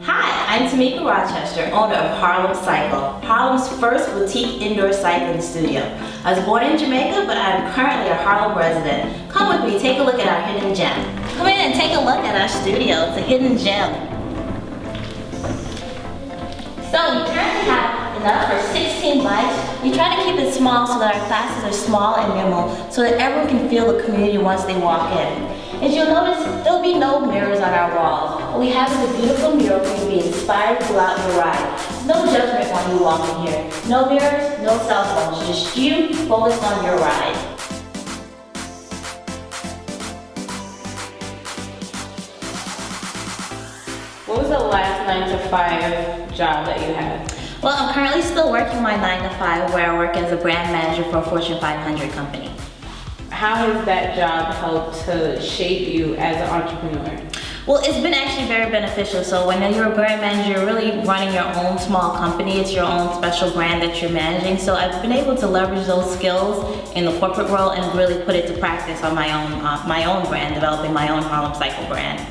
Hi, I'm Tammeca Rochester, owner of Harlem Cycle, Harlem's first boutique indoor cycling studio. I was born in Jamaica, but I am currently a Harlem resident. Come with me, take a look at our hidden gem. Come in and take a look at our studio. It's a hidden gem. So we currently have enough for 16 bikes. We try to keep it small so that our classes are small and minimal so that everyone can feel the community once they walk in. As you'll notice, there'll be no mirrors on our walls. What we have is a beautiful mural for you to be inspired throughout your ride. No judgment when you walk in here. No mirrors, no cell phones, just you focused on your ride. What was the last 9 to 5 job that you had? Well, I'm currently still working my 9 to 5 where I work as a brand manager for a Fortune 500 company. How has that job helped to shape you as an entrepreneur? Well, it's been actually very beneficial. So when you're a brand manager, you're really running your own small company. It's your own special brand that you're managing. So I've been able to leverage those skills in the corporate world and really put it to practice on my own brand, developing my own Harlem Cycle brand.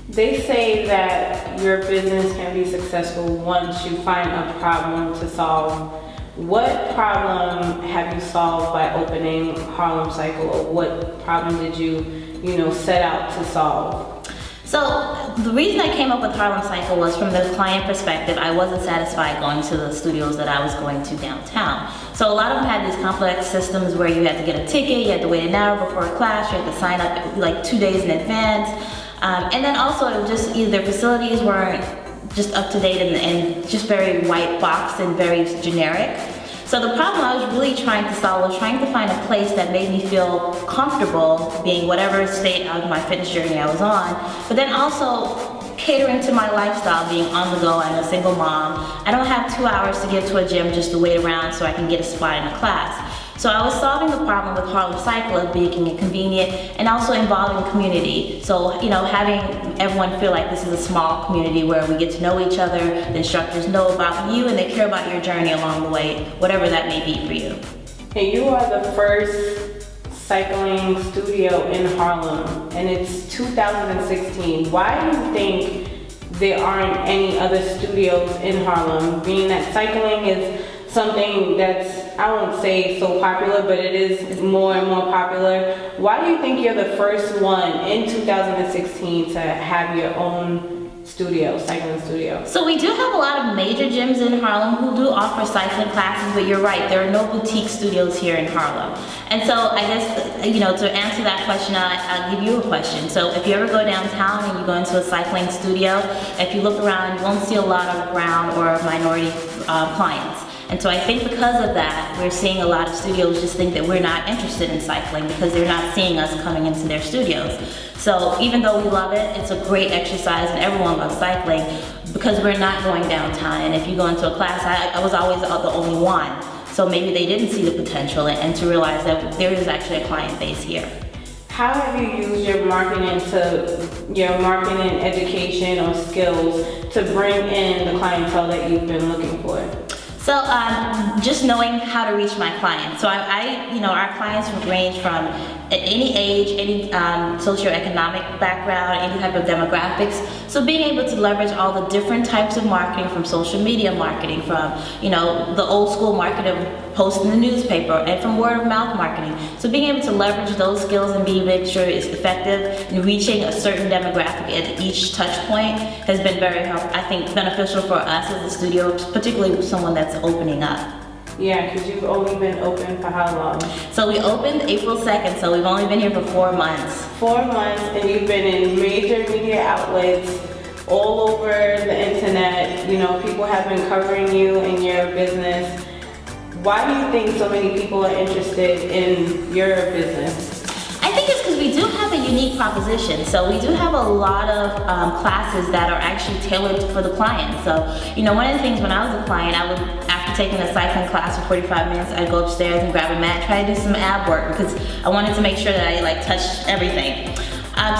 They say that your business can be successful once you find a problem to solve. What problem have you solved by opening Harlem Cycle, or what problem did you set out to solve? So the reason I came up with Harlem Cycle was from the client perspective. I wasn't satisfied going to the studios that I was going to downtown. So a lot of them had these complex systems where you had to get a ticket, you had to wait an hour before a class, you had to sign up like 2 days in advance. And then also it was just either their facilities weren't just up to date and just very white boxed and very generic. So the problem I was really trying to solve was trying to find a place that made me feel comfortable being whatever state of my fitness journey I was on, but then also catering to my lifestyle, being on the go. I'm a single mom. I don't have 2 hours to get to a gym just to wait around so I can get a spot in a class. So I was solving the problem with Harlem Cycle of making it convenient and also involving community. So, having everyone feel like this is a small community where we get to know each other, the instructors know about you, and they care about your journey along the way, whatever that may be for you. And you are the first cycling studio in Harlem, and it's 2016. Why do you think there aren't any other studios in Harlem, being that cycling is something that's, I won't say so popular, but it is more and more popular? Why do you think you're the first one in 2016 to have your own studio, cycling studio? So we do have a lot of major gyms in Harlem who do offer cycling classes, but you're right, there are no boutique studios here in Harlem. And so I guess, to answer that question, I'll give you a question. So if you ever go downtown and you go into a cycling studio, if you look around, you won't see a lot of brown or minority clients. And so I think because of that, we're seeing a lot of studios just think that we're not interested in cycling because they're not seeing us coming into their studios. So even though we love it, it's a great exercise and everyone loves cycling because we're not going downtown. And if you go into a class, I was always the only one. So maybe they didn't see the potential and to realize that there is actually a client base here. How have you used your marketing education or skills to bring in the clientele that you've been looking for? So just knowing how to reach my clients. So our clients range from any age, any socioeconomic background, any type of demographics. So being able to leverage all the different types of marketing, from social media marketing, from the old school marketing of posting the newspaper, and from word of mouth marketing. So being able to leverage those skills and make sure it's effective in reaching a certain demographic at each touch point has been very beneficial for us as a studio, particularly with someone that's opening up. Yeah, because you've only been open for how long? So we opened April 2nd, so we've only been here for 4 months. 4 months, and you've been in major media outlets all over the internet. People have been covering you and your business. Why do you think so many people are interested in your business? I think it's because we do have a unique proposition. So we do have a lot of classes that are actually tailored for the client. So, one of the things when I was a client, after taking a cycling class for 45 minutes, I'd go upstairs and grab a mat, try to do some ab work because I wanted to make sure that I touched everything.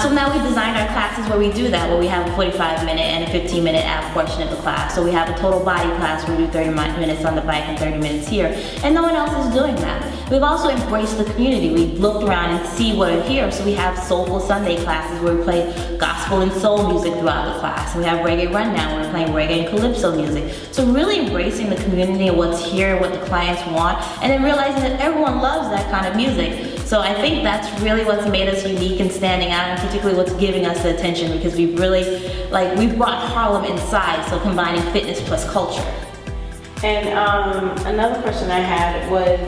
So now we designed our classes where we do that, where we have a 45-minute and a 15-minute app portion of the class. So we have a total body class where we do 30 minutes on the bike and 30 minutes here, and no one else is doing that. We've also embraced the community. We've looked around and see what are here. So we have Soulful Sunday classes where we play gospel and soul music throughout the class. We have Reggae Rundown where we're playing reggae and calypso music. So really embracing the community and what's here, what the clients want, and then realizing that everyone loves that kind of music. So I think that's really what's made us unique and standing out, and particularly what's giving us the attention, because we've really, we've brought Harlem inside, so combining fitness plus culture. And another question I had was,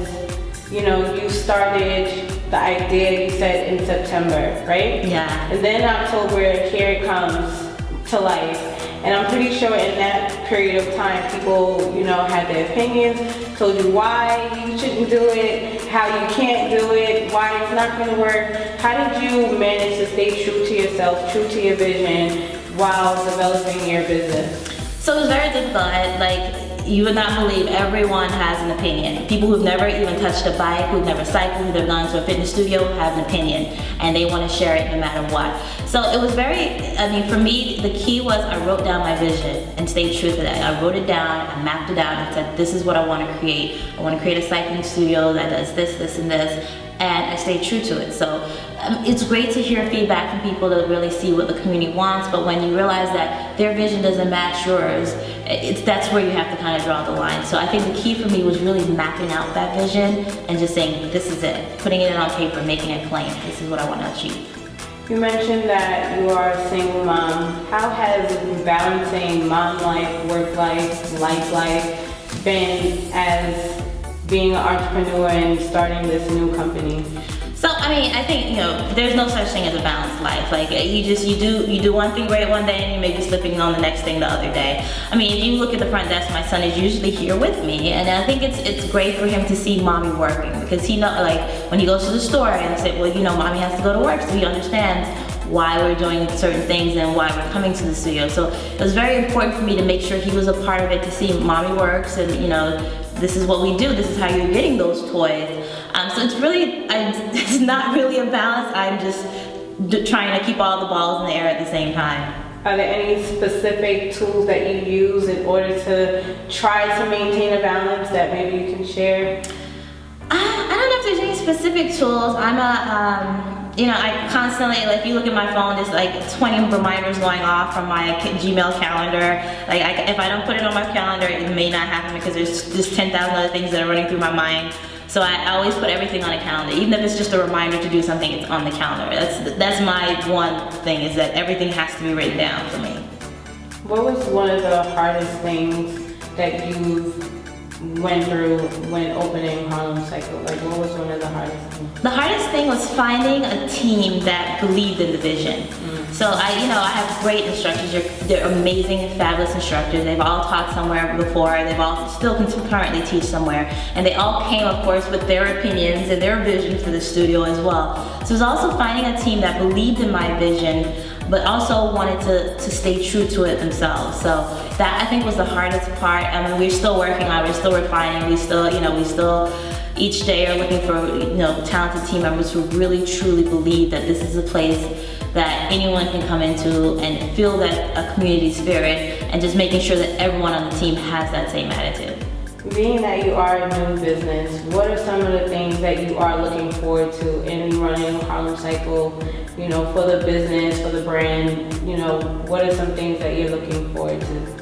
you started the idea, you said, in September, right? Yeah. And then October, here it comes to life. And I'm pretty sure in that period of time, people, had their opinions, told you why you shouldn't do it, how you can't do it, why it's not going to work. How did you manage to stay true to yourself, true to your vision, while developing your business? So it was very difficult. You would not believe, everyone has an opinion. People who've never even touched a bike, who've never cycled, who've never gone to a fitness studio have an opinion, and they want to share it no matter what. So it was for me, the key was I wrote down my vision and stayed true to that. I wrote it down, I mapped it out, and said, this is what I want to create. I want to create a cycling studio that does this, this, and this, and I stayed true to it. So it's great to hear feedback from people that really see what the community wants, but when you realize that their vision doesn't match yours, that's where you have to kind of draw the line. So I think the key for me was really mapping out that vision and just saying, this is it, putting it on paper, making it plain. This is what I want to achieve. You mentioned that you are a single mom. How has balancing mom life, work life, life been as being an entrepreneur and starting this new company? So I think there's no such thing as a balanced life. You do one thing great one day and you may be slipping on the next thing the other day. If you look at the front desk, my son is usually here with me, and I think it's great for him to see mommy working, because he when he goes to the store and say, well, mommy has to go to work, so he understands why we're doing certain things and why we're coming to the studio. So it was very important for me to make sure he was a part of it, to see mommy works, and this is what we do, this is how you're getting those toys. So it's not really a balance. I'm just trying to keep all the balls in the air at the same time. Are there any specific tools that you use in order to try to maintain a balance that maybe you can share? I don't know if there's any specific tools. I constantly, if you look at my phone, there's 20 reminders going off from my Gmail calendar. If I don't put it on my calendar, it may not happen because there's just 10,000 other things that are running through my mind. So I always put everything on a calendar. Even if it's just a reminder to do something, it's on the calendar. That's my one thing, is that everything has to be written down for me. What was one of the hardest things that you went through when opening Harlem Cycle? What was one of the hardest things? The hardest thing was finding a team that believed in the vision. So I have great instructors. They're amazing, fabulous instructors. They've all taught somewhere before. They've all still currently teach somewhere, and they all came, of course, with their opinions and their vision for the studio as well. So it was also finding a team that believed in my vision, but also wanted to stay true to it themselves. So that, I think, was the hardest part. We're still working on it. We're still refining. We still each day are looking for talented team members who really truly believe that this is a place that anyone can come into and feel that a community spirit, and just making sure that everyone on the team has that same attitude. Being that you are a new business, what are some of the things that you are looking forward to in running Harlem Cycle, for the business, for the brand? What are some things that you're looking forward to?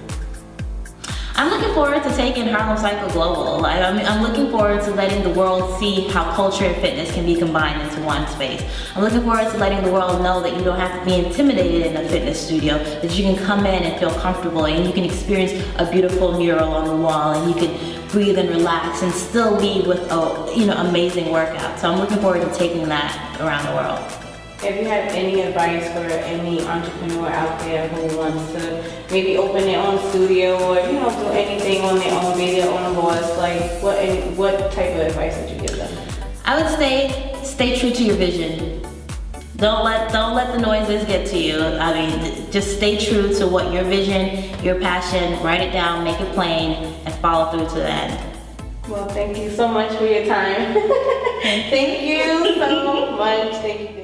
I'm looking forward to taking Harlem Cycle global. I'm looking forward to letting the world see how culture and fitness can be combined into one space. I'm looking forward to letting the world know that you don't have to be intimidated in a fitness studio, that you can come in and feel comfortable, and you can experience a beautiful mural on the wall, and you can breathe and relax and still leave with amazing workout. So I'm looking forward to taking that around the world. If you have any advice for any entrepreneur out there who wants to maybe open their own studio, or do anything on their own, be their own boss, what type of advice would you give them? I would say stay true to your vision. Don't let the noises get to you. Just stay true to what your vision, your passion. Write it down, make it plain, and follow through to the end. Well, thank you so much for your time. Thank you so much. Thank you.